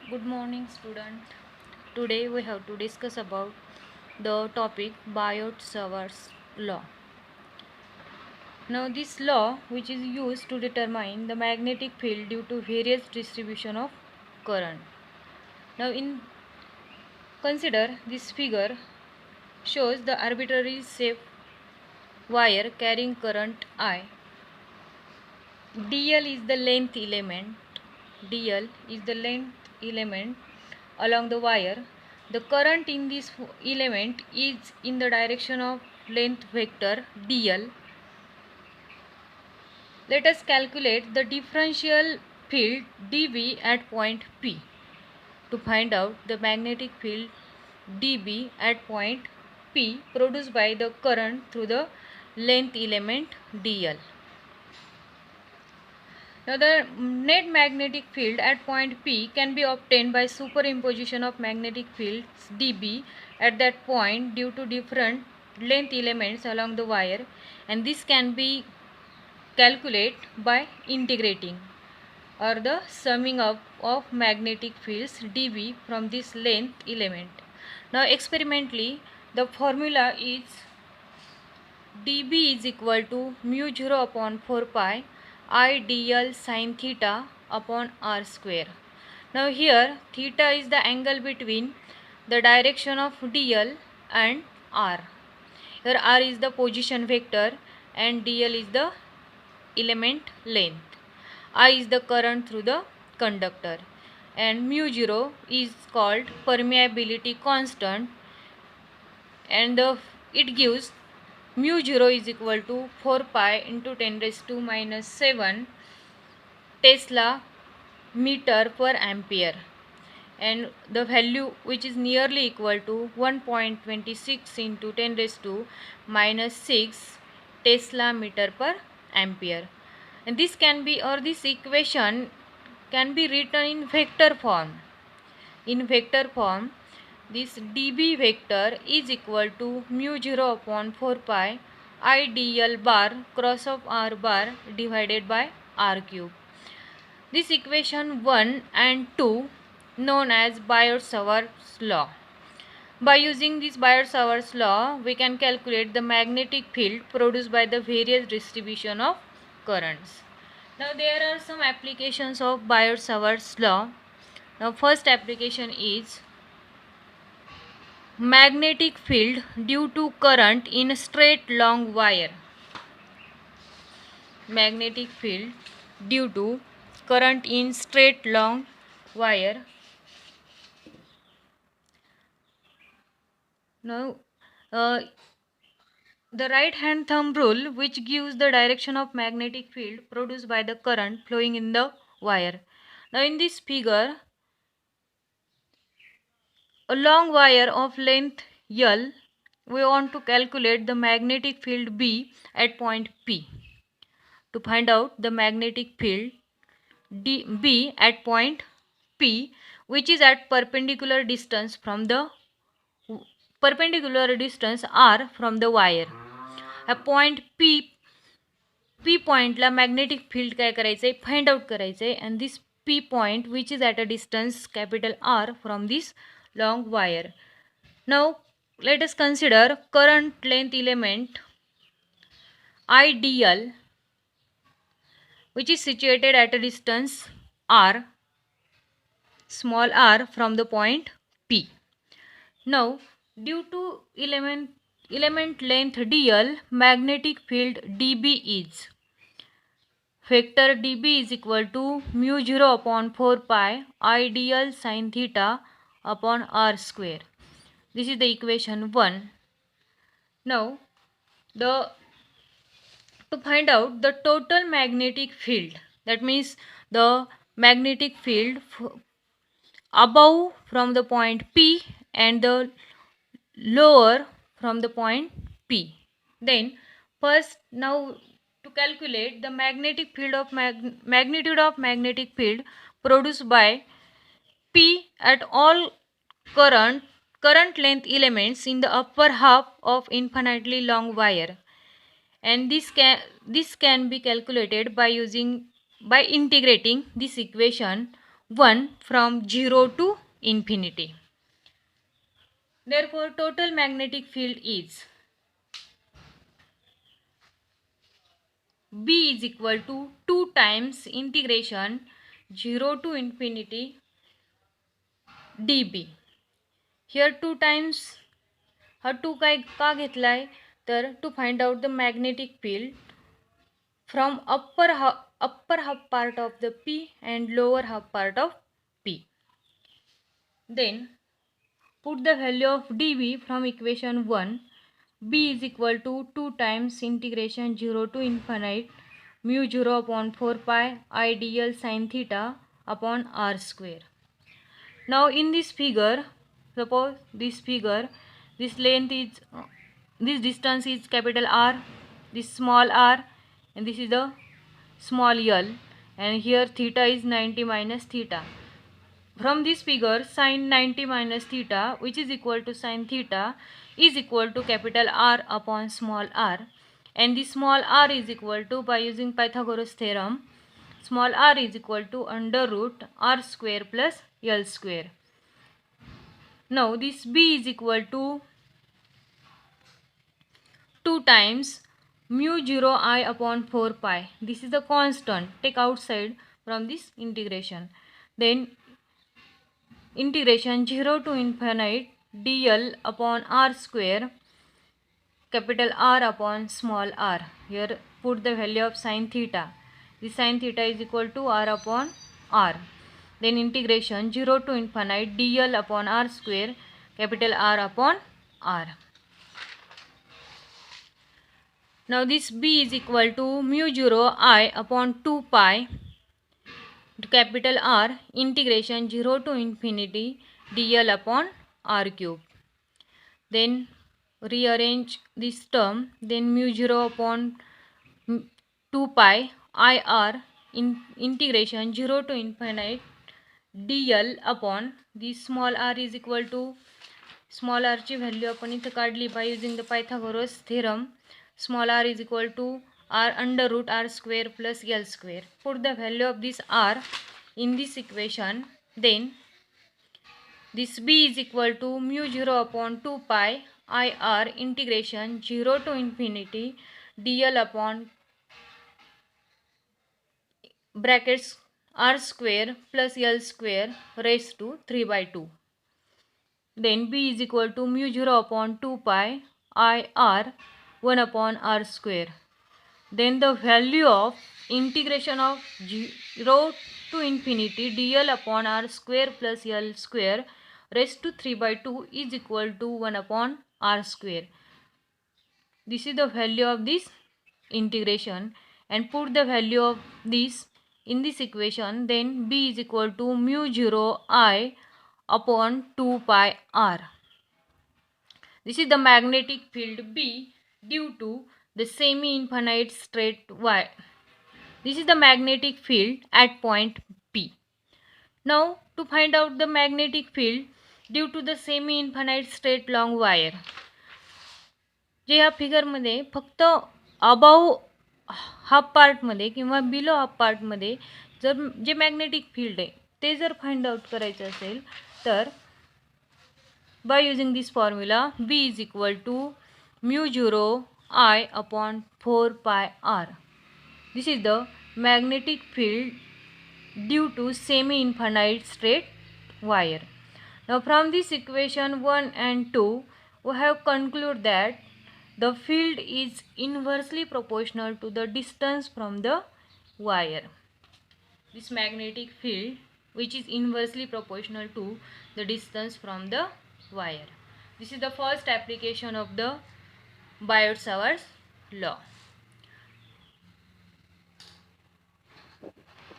Good morning, student. Today we have to discuss about the topic Biot-Savart's law. Now, this law, which is used to determine the magnetic field due to various distribution of current. Now, in consider this figure shows the arbitrary shape wire carrying current I. dl is the length element. dl is the length element along the wire. The current in this element is in the direction of length vector dl. Let us calculate the differential field dB at point P. To find out the magnetic field dB at point P produced by the current through the length element dl. Now, the net magnetic field at point P can be obtained by superimposition of magnetic fields dB at that point due to different length elements along the wire, and this can be calculated by integrating or the summing up of magnetic fields dB from this length element. Now, experimentally, the formula is dB is equal to mu 0 upon 4 pi I dl sin theta upon r square. Now, here theta is the angle between the direction of dl and r. Here r is the position vector and dl is the element length. I is the current through the conductor, and mu 0 is called permeability constant, and it gives mu 0 is equal to 4 pi into 10 raised to minus 7 Tesla meter per ampere, and the value which is nearly equal to 1.26 into 10 raised to minus 6 Tesla meter per ampere. And this can be, or this equation can be written in vector form. In vector form, this dB vector is equal to mu 0 upon 4 pi I dl bar cross of r bar divided by r cube. This equation 1 and 2 known as Biot-Savart's law. By using this Biot-Savart's law, we can calculate the magnetic field produced by the various distribution of currents. Now, there are some applications of Biot-Savart's law. Now, first application is magnetic field due to current in straight long wire. Magnetic field due to current in straight long wire. Now, the right hand thumb rule, which gives the direction of magnetic field produced by the current flowing in the wire. Now, in this figure, a long wire of length L, we want to calculate the magnetic field B at point P. To find out the magnetic field B at point P, which is at perpendicular distance from the R from the wire. At point P point La magnetic field काय करायचं आहे, find out करायचं आहे, and this P point which is at a distance capital R from this long wire. Now, let us consider current length element IDL, which is situated at a distance R, small r, from the point P. Now, due to element length dl, magnetic field dB is vector dB is equal to mu 0 upon 4 pi I dl sin theta upon r square. This is the equation 1. Now, to find out the total magnetic field, that means the magnetic field above from the point P and the lower from the point P. Then first, now to calculate the magnetic field of magnitude of magnetic field produced by P at all current length elements in the upper half of infinitely long wire, and this can be calculated by integrating this equation 1 from 0 to infinity. Therefore, total magnetic field is B is equal to 2 times integration 0 to infinity dB. Here 2 times हा 2 काय का घेतलाय तर to find out the magnetic field from upper half part of the P and lower half part of P. Then put the value of dB from equation 1. B is equal to 2 times integration 0 to infinite mu 0 upon 4 pi I dl sin theta upon r square. Now in this figure, suppose this figure, this length is this distance is capital R, this small r, and this is the small l, and here theta is 90 minus theta. From this figure, sin 90 minus theta, which is equal to sin theta, is equal to capital R upon small r, and this small r is equal to, by using Pythagoras theorem, small r is equal to under root r square plus l square. Now this B is equal to 2 times mu 0 I upon 4 pi. This is the constant. Take outside from this integration. Then integration 0 to infinite dl upon r square capital R upon small r. Here put the value of sin theta. The sin theta is equal to r upon r. Then integration 0 to infinite dl upon r square capital R upon r. Now this B is equal to mu 0 I upon 2 pi to capital R integration 0 to infinity dl upon r cube. Then rearrange this term, then mu 0 upon 2 pi IR in integration 0 to infinite dl upon this small r is equal to, small r ची value आपण इथे काढली by using the Pythagoras theorem. Small r is equal to r under root r square plus l square. Put the value of this r in this equation. Then this B is equal to mu 0 upon 2 pi IR integration 0 to infinity dl upon brackets r square plus l square raised to 3 by 2. Then B is equal to mu 0 upon 2 pi IR 1 upon r square. Then the value of integration of 0 to infinity dl upon r square plus l square raised to 3 by 2 is equal to 1 upon r square. This is the value of this integration, and put the value of this in this equation. Then B is equal to mu 0 I upon 2 pi r. This is the magnetic field B due to the semi-infinite straight wire. This is the magnetic field at point P. Now to find out the magnetic field due to the semi-infinite straight long wire, जे ह्या फिगरमध्ये फक्त above half पार्टमध्ये किंवा below half पार्टमध्ये जर जे magnetic field आहे ते जर find out करायचं असेल तर by using this formula B is equal to mu 0 I upon 4 pi r. This is the magnetic field due to semi-infinite straight wire. Now from this equation 1 and 2 we have concluded that the field is inversely proportional to the distance from the wire. This magnetic field which is inversely proportional to the distance from the wire. This is the first application of the Biot-Savart's law.